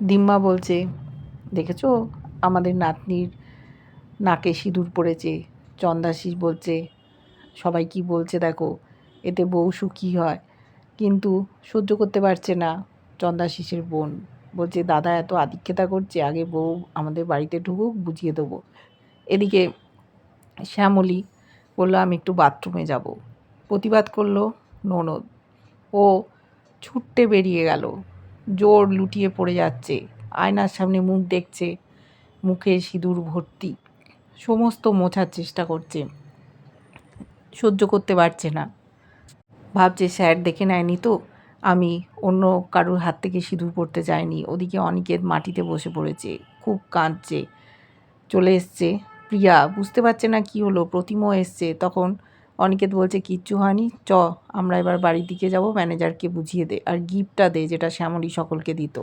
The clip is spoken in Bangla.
দিম্মা বলছে, দেখেছো আমাদের নাতনির নাকে সিঁদুর পড়েছে। চন্দাশিস বলছে, সবাই কি বলছে দেখো, এতে বউ সুখী হয়। কিন্তু সহ্য করতে পারছে না চন্দাশিসের বোন। বলছে দাদা এত আদিক্ষেতা করছে, আগে বউ আমাদের বাড়িতে ঢুকুক, বুঝিয়ে দেবো। এদিকে শ্যামলী বললো আমি একটু বাথরুমে যাব। প্রতিবাদ করলো ননদ। ও ছুট্টে বেরিয়ে গেল, জোর লুটিয়ে পড়ে যাচ্ছে। আয়নার সামনে মুখ দেখছে, মুখে সিঁদুর ভর্তি। সমস্ত মোছার চেষ্টা করছে, সহ্য করতে পারছে না। ভাবছে স্যার দেখে নেয়নি তো, আমি অন্য কারোর হাত থেকে সিঁদুর পড়তে যাইনি। ওদিকে অনিকেত মাটিতে বসে পড়েছে, খুব কাঁদছে। চলে এসছে প্রিয়া, বুঝতে পারছে না কি হলো। প্রতিমও এসছে। তখন অনিকেত বলছে কিচ্ছু হয়নি, আমরা এবার বাড়ির দিকে যাব, ম্যানেজারকে বুঝিয়ে দে আর গিফটটা দে যেটা শ্যামলী সকলকে দিত।